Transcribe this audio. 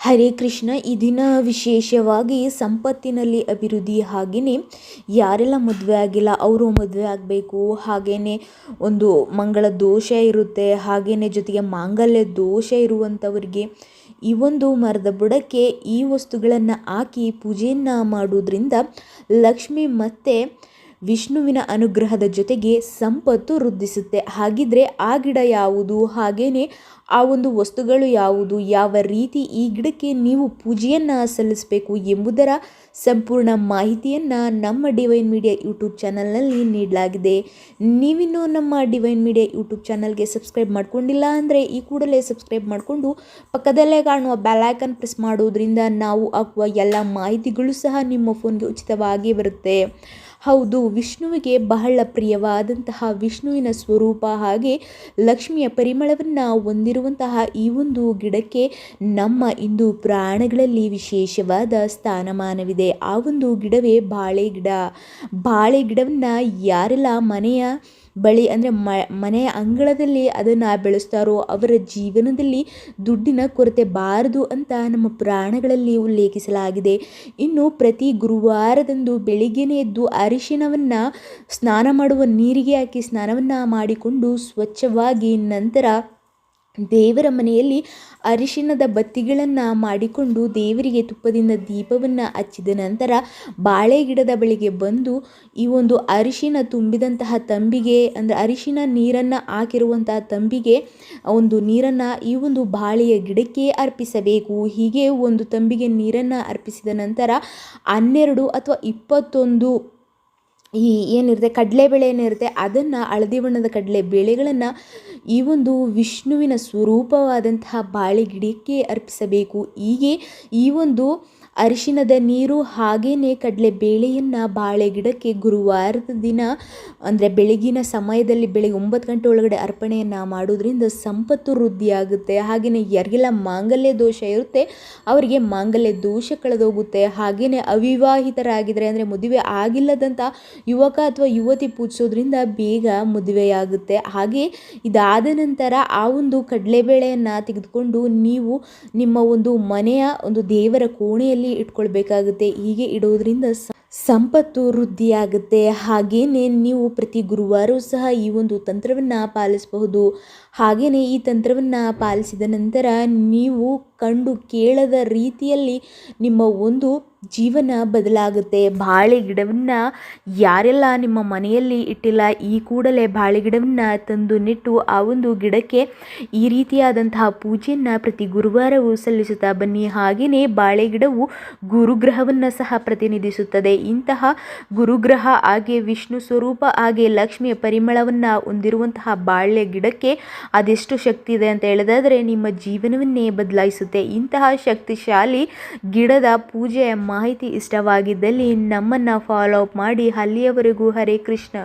ಹರೇ ಕೃಷ್ಣ. ಈ ದಿನ ವಿಶೇಷವಾಗಿ ಸಂಪತ್ತಿನಲ್ಲಿ ಅಭಿವೃದ್ಧಿ, ಹಾಗೆಯೇ ಯಾರೆಲ್ಲ ಮದುವೆ ಆಗಿಲ್ಲ ಅವರು ಮದುವೆ ಆಗಬೇಕು, ಹಾಗೆಯೇ ಒಂದು ಮಂಗಳ ದೋಷ ಇರುತ್ತೆ, ಹಾಗೆಯೇ ಜೊತೆಗೆ ಮಾಂಗಲ್ಯ ದೋಷ ಇರುವಂಥವರಿಗೆ ಈ ಒಂದು ಮರದ ಬುಡಕ್ಕೆ ಈ ವಸ್ತುಗಳನ್ನು ಹಾಕಿ ಪೂಜೆಯನ್ನು ಮಾಡೋದ್ರಿಂದ ಲಕ್ಷ್ಮಿ ಮತ್ತು ವಿಷ್ಣುವಿನ ಅನುಗ್ರಹದ ಜೊತೆಗೆ ಸಂಪತ್ತು ವೃದ್ಧಿಸುತ್ತೆ. ಹಾಗಿದ್ರೆ ಆ ಗಿಡ ಯಾವುದು, ಹಾಗೆಯೇ ಆ ಒಂದು ವಸ್ತುಗಳು ಯಾವುದು, ಯಾವ ರೀತಿ ಈ ಗಿಡಕ್ಕೆ ನೀವು ಪೂಜೆಯನ್ನು ಸಲ್ಲಿಸಬೇಕು ಎಂಬುದರ ಸಂಪೂರ್ಣ ಮಾಹಿತಿಯನ್ನು ನಮ್ಮ ಡಿವೈನ್ ಮೀಡಿಯಾ ಯೂಟ್ಯೂಬ್ ಚಾನಲ್ನಲ್ಲಿ ನೀಡಲಾಗಿದೆ. ನೀವಿನ್ನೂ ನಮ್ಮ ಡಿವೈನ್ ಮೀಡಿಯಾ ಯೂಟ್ಯೂಬ್ ಚಾನಲ್ಗೆ ಸಬ್ಸ್ಕ್ರೈಬ್ ಮಾಡ್ಕೊಂಡಿಲ್ಲ ಅಂದರೆ ಈ ಕೂಡಲೇ ಸಬ್ಸ್ಕ್ರೈಬ್ ಮಾಡಿಕೊಂಡು ಪಕ್ಕದಲ್ಲೇ ಕಾಣುವ ಬೆಲ್ ಐಕಾನ್ ಪ್ರೆಸ್ ಮಾಡೋದ್ರಿಂದ ನಾವು ಹಾಕುವ ಎಲ್ಲ ಮಾಹಿತಿಗಳು ಸಹ ನಿಮ್ಮ ಫೋನ್ಗೆ ಉಚಿತವಾಗಿ ಬರುತ್ತೆ. ಹೌದು, ವಿಷ್ಣುವಿಗೆ ಬಹಳ ಪ್ರಿಯವಾದಂತಹ ವಿಷ್ಣುವಿನ ಸ್ವರೂಪ ಹಾಗೆ ಲಕ್ಷ್ಮಿಯ ಪರಿಮಳವನ್ನು ಹೊಂದಿರುವಂತಹ ಈ ಒಂದು ಗಿಡಕ್ಕೆ ನಮ್ಮ ಹಿಂದೂ ಪುರಾಣಗಳಲ್ಲಿ ವಿಶೇಷವಾದ ಸ್ಥಾನಮಾನವಿದೆ. ಆ ಒಂದು ಗಿಡವೇ ಬಾಳೆ ಗಿಡ. ಬಾಳೆ ಗಿಡವನ್ನು ಯಾರೆಲ್ಲ ಮನೆಯ ಬಳಿ ಅಂದರೆ ಮನೆಯ ಅಂಗಳದಲ್ಲಿ ಅದನ್ನು ಬೆಳೆಸ್ತಾರೋ ಅವರ ಜೀವನದಲ್ಲಿ ದುಡ್ಡಿನ ಕೊರತೆ ಬಾರದು ಅಂತ ನಮ್ಮ ಪುರಾಣಗಳಲ್ಲಿ ಉಲ್ಲೇಖಿಸಲಾಗಿದೆ. ಇನ್ನು ಪ್ರತಿ ಗುರುವಾರದಂದು ಬೆಳಿಗ್ಗೆನೇ ಎದ್ದು ಅರಿಶಿಣವನ್ನು ಸ್ನಾನ ಮಾಡುವ ನೀರಿಗೆ ಹಾಕಿ ಸ್ನಾನವನ್ನು ಮಾಡಿಕೊಂಡು ಸ್ವಚ್ಛವಾಗಿ ನಂತರ ದೇವರ ಮನೆಯಲ್ಲಿ ಅರಿಶಿಣದ ಬತ್ತಿಗಳನ್ನು ಮಾಡಿಕೊಂಡು ದೇವರಿಗೆ ತುಪ್ಪದಿಂದ ದೀಪವನ್ನು ಹಚ್ಚಿದ ನಂತರ ಬಾಳೆ ಗಿಡದ ಬಳಿಗೆ ಬಂದು ಈ ಒಂದು ಅರಿಶಿಣ ತುಂಬಿದಂತಹ ತಂಬಿಗೆ ಅಂದರೆ ಅರಿಶಿಣ ನೀರನ್ನು ಹಾಕಿರುವಂತಹ ತಂಬಿಗೆ ಒಂದು ನೀರನ್ನು ಈ ಒಂದು ಬಾಳೆಯ ಗಿಡಕ್ಕೆ ಅರ್ಪಿಸಬೇಕು. ಹೀಗೆ ಒಂದು ತಂಬಿಗೆ ನೀರನ್ನು ಅರ್ಪಿಸಿದ ನಂತರ 12 ಅಥವಾ 21 ಈ ಏನಿರುತ್ತೆ ಕಡಲೆಬೇಳೆ ಏನಿರುತ್ತೆ ಅದನ್ನು ಹಳದಿ ಬಣ್ಣದ ಕಡಲೆ ಬೇಳೆಗಳನ್ನು ಈ ಒಂದು ವಿಷ್ಣುವಿನ ಸ್ವರೂಪವಾದಂತಹ ಬಾಳೆ ಗಿಡಕ್ಕೆ ಅರ್ಪಿಸಬೇಕು. ಹೀಗೆ ಈ ಒಂದು ಅರಿಶಿಣದ ನೀರು ಹಾಗೆಯೇ ಕಡಲೆ ಬೇಳೆಯನ್ನು ಬಾಳೆ ಗಿಡಕ್ಕೆ ಗುರುವಾರದ ದಿನ ಅಂದರೆ ಬೆಳಗಿನ ಸಮಯದಲ್ಲಿ ಬೆಳಗ್ಗೆ 9 ಗಂಟೆ ಒಳಗಡೆ ಅರ್ಪಣೆಯನ್ನು ಮಾಡೋದ್ರಿಂದ ಸಂಪತ್ತು ವೃದ್ಧಿಯಾಗುತ್ತೆ. ಹಾಗೆಯೇ ಯಾರಿಗೆಲ್ಲ ಮಾಂಗಲ್ಯ ದೋಷ ಇರುತ್ತೆ ಅವರಿಗೆ ಮಾಂಗಲ್ಯ ದೋಷ ಕಳೆದೋಗುತ್ತೆ. ಹಾಗೆಯೇ ಅವಿವಾಹಿತರಾಗಿದ್ದರೆ ಅಂದರೆ ಮದುವೆ ಆಗಿಲ್ಲದಂಥ ಯುವಕ ಅಥವಾ ಯುವತಿ ಪೂಜಿಸೋದ್ರಿಂದ ಬೇಗ ಮದುವೆಯಾಗುತ್ತೆ. ಹಾಗೆ ಇದಾದ ನಂತರ ಆ ಒಂದು ಕಡಲೆಬೇಳೆಯನ್ನು ತೆಗೆದುಕೊಂಡು ನೀವು ನಿಮ್ಮ ಒಂದು ಮನೆಯ ಒಂದು ದೇವರ ಕೋಣೆಯಲ್ಲಿ ಇಟ್ಕೊಳ್ಬೇಕಾಗುತ್ತೆ. ಹೀಗೆ ಇಡೋದ್ರಿಂದ ಸಂಪತ್ತು ವೃದ್ಧಿಯಾಗುತ್ತೆ. ಹಾಗೆಯೇ ನೀವು ಪ್ರತಿ ಗುರುವಾರವೂ ಸಹ ಈ ಒಂದು ತಂತ್ರವನ್ನು ಪಾಲಿಸಬಹುದು. ಹಾಗೆಯೇ ಈ ತಂತ್ರವನ್ನು ಪಾಲಿಸಿದ ನಂತರ ನೀವು ಕಂಡು ಕೇಳದ ರೀತಿಯಲ್ಲಿ ನಿಮ್ಮ ಒಂದು ಜೀವನ ಬದಲಾಗುತ್ತೆ. ಬಾಳೆ ಗಿಡವನ್ನು ಯಾರೆಲ್ಲ ನಿಮ್ಮ ಮನೆಯಲ್ಲಿ ಇಟ್ಟಿಲ್ಲ ಈ ಕೂಡಲೇ ಬಾಳೆ ಗಿಡವನ್ನು ತಂದು ನೆಟ್ಟು ಆ ಒಂದು ಗಿಡಕ್ಕೆ ಈ ರೀತಿಯಾದಂತಹ ಪೂಜೆಯನ್ನು ಪ್ರತಿ ಗುರುವಾರವೂ ಸಲ್ಲಿಸುತ್ತಾ ಬನ್ನಿ. ಹಾಗೆಯೇ ಬಾಳೆ ಗಿಡವು ಗುರುಗ್ರಹವನ್ನು ಸಹ ಪ್ರತಿನಿಧಿಸುತ್ತದೆ. ಇಂತಹ ಗುರುಗ್ರಹ ಹಾಗೆ ವಿಷ್ಣು ಸ್ವರೂಪ ಹಾಗೆ ಲಕ್ಷ್ಮಿಯ ಪರಿಮಳವನ್ನು ಹೊಂದಿರುವಂತಹ ಬಾಳೆ ಗಿಡಕ್ಕೆ ಅದೆಷ್ಟು ಶಕ್ತಿ ಇದೆ ಅಂತ ಹೇಳೋದಾದರೆ ನಿಮ್ಮ ಜೀವನವನ್ನೇ ಬದಲಾಯಿಸುತ್ತೆ. ಇಂತಹ ಶಕ್ತಿಶಾಲಿ ಗಿಡದ ಪೂಜೆಯ ಮಾಹಿತಿ ಇಷ್ಟವಾಗಿದ್ದಲ್ಲಿ ನಮ್ಮನ್ನು ಫಾಲೋ ಅಪ್ ಮಾಡಿ. ಅಲ್ಲಿಯವರೆಗೂ ಹರೇ ಕೃಷ್ಣ.